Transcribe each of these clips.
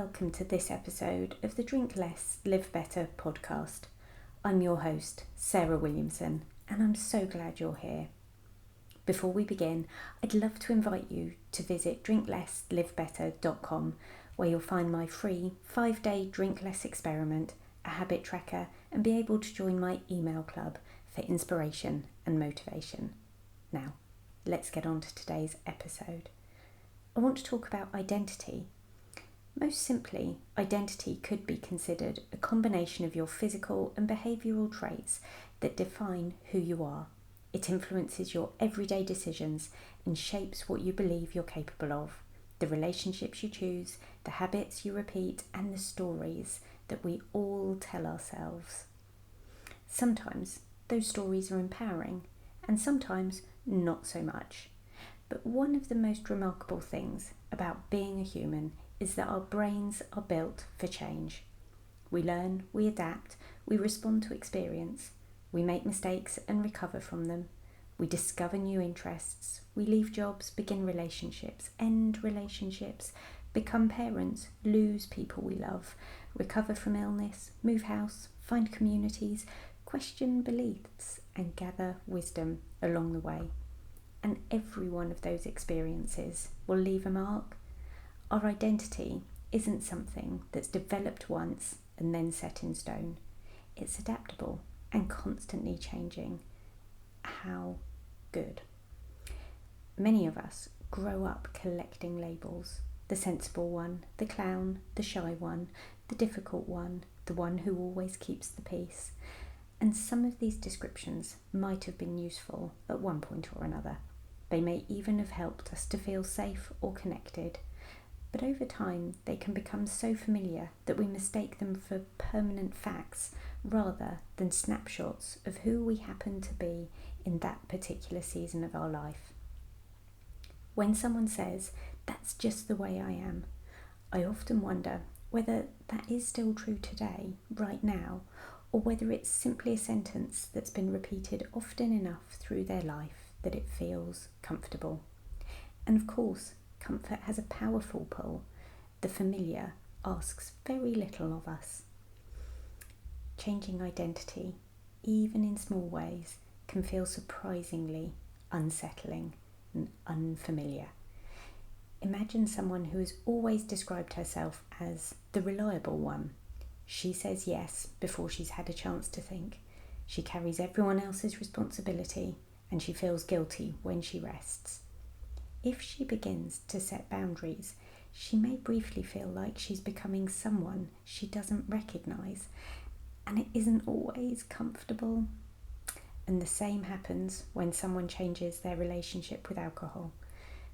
welcome to this episode of the Drink Less, Live Better podcast. I'm your host, Sarah Williamson, and I'm so glad you're here. Before we begin, I'd love to invite you to visit drinklesslivebetter.com, where you'll find my free 5-day Drink Less experiment, a habit tracker, and be able to join my email club for inspiration and motivation. Now, let's get on to today's episode. I want to talk about identity. Most simply, identity could be considered a combination of your physical and behavioural traits that define who you are. It influences your everyday decisions and shapes what you believe you're capable of, the relationships you choose, the habits you repeat, and the stories that we all tell ourselves. Sometimes those stories are empowering, and sometimes not so much. But one of the most remarkable things about being a human is that our brains are built for change. We learn, we adapt, we respond to experience, we make mistakes and recover from them, we discover new interests, we leave jobs, begin relationships, end relationships, become parents, lose people we love, recover from illness, move house, find communities, question beliefs, and gather wisdom along the way. And every one of those experiences will leave a mark. Our identity isn't something that's developed once and then set in stone. It's adaptable and constantly changing. How good. Many of us grow up collecting labels. The sensible one, the clown, the shy one, the difficult one, the one who always keeps the peace. And some of these descriptions might have been useful at one point or another. They may even have helped us to feel safe or connected. But over time, they can become so familiar that we mistake them for permanent facts rather than snapshots of who we happen to be in that particular season of our life. When someone says, "That's just the way I am," I often wonder whether that is still true today, right now, or whether it's simply a sentence that's been repeated often enough through their life that it feels comfortable. And of course, comfort has a powerful pull. The familiar asks very little of us. Changing identity, even in small ways, can feel surprisingly unsettling and unfamiliar. Imagine someone who has always described herself as the reliable one. She says yes before she's had a chance to think. She carries everyone else's responsibility, and she feels guilty when she rests. If she begins to set boundaries, she may briefly feel like she's becoming someone she doesn't recognise, and it isn't always comfortable. And the same happens when someone changes their relationship with alcohol.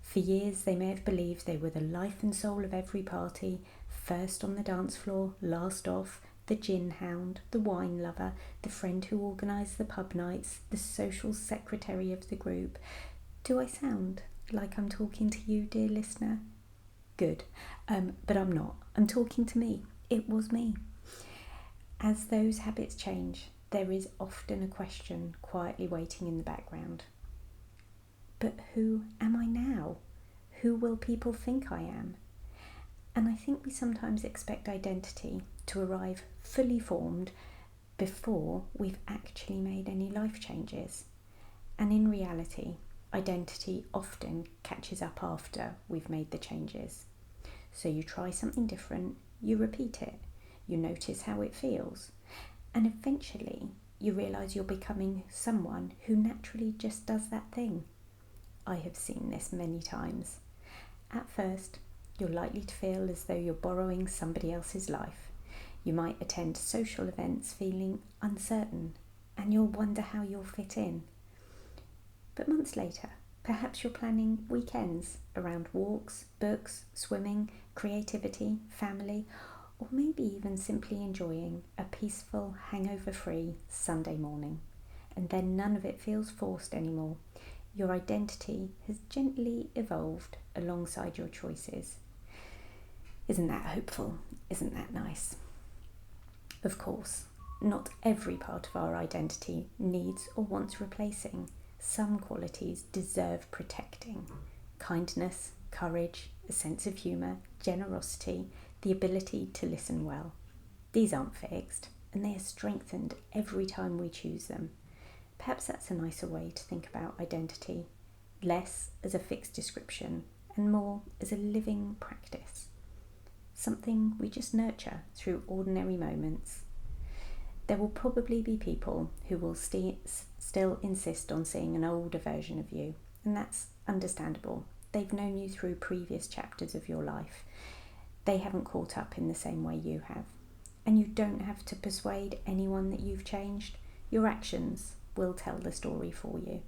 For years, they may have believed they were the life and soul of every party, first on the dance floor, last off, the gin hound, the wine lover, the friend who organised the pub nights, the social secretary of the group. Do I sound like I'm talking to you, dear listener? Good, but I'm not. I'm talking to me. It was me. As those habits change, there is often a question quietly waiting in the background. But who am I now? Who will people think I am? And I think we sometimes expect identity to arrive fully formed before we've actually made any life changes. And in reality, identity often catches up after we've made the changes. So you try something different, you repeat it, you notice how it feels, and eventually you realise you're becoming someone who naturally just does that thing. I have seen this many times. At first, you're likely to feel as though you're borrowing somebody else's life. You might attend social events feeling uncertain, and you'll wonder how you'll fit in. But months later, perhaps you're planning weekends around walks, books, swimming, creativity, family, or maybe even simply enjoying a peaceful, hangover-free Sunday morning. And then none of it feels forced anymore. Your identity has gently evolved alongside your choices. Isn't that hopeful? Isn't that nice? Of course, not every part of our identity needs or wants replacing. Some qualities deserve protecting. Kindness, courage, a sense of humour, generosity, the ability to listen well. These aren't fixed, and they are strengthened every time we choose them. Perhaps that's a nicer way to think about identity, less as a fixed description and more as a living practice, something we just nurture through ordinary moments. There will probably be people who will still insist on seeing an older version of you, and that's understandable. They've known you through previous chapters of your life. They haven't caught up in the same way you have. And you don't have to persuade anyone that you've changed. Your actions will tell the story for you.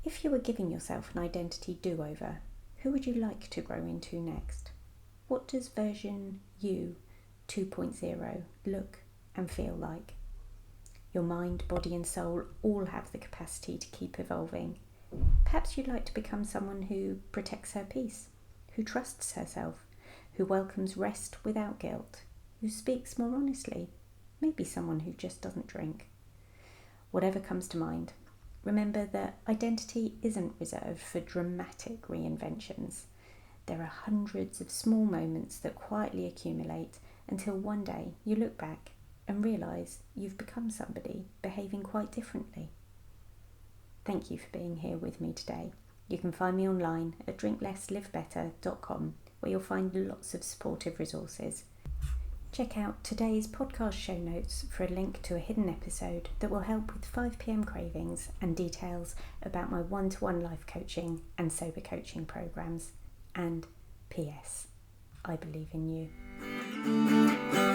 If you were giving yourself an identity do-over, who would you like to grow into next? What does version you 2.0 look and feel like? Your mind, body and soul all have the capacity to keep evolving. Perhaps you'd like to become someone who protects her peace, who trusts herself, who welcomes rest without guilt, who speaks more honestly, maybe someone who just doesn't drink. Whatever comes to mind, remember that identity isn't reserved for dramatic reinventions. There are hundreds of small moments that quietly accumulate until one day you look back and realise you've become somebody behaving quite differently. Thank you for being here with me today. You can find me online at drinklesslivebetter.com, where you'll find lots of supportive resources. Check out today's podcast show notes for a link to a hidden episode that will help with 5 p.m. cravings and details about my one-to-one life coaching and sober coaching programs. And P.S. I believe in you.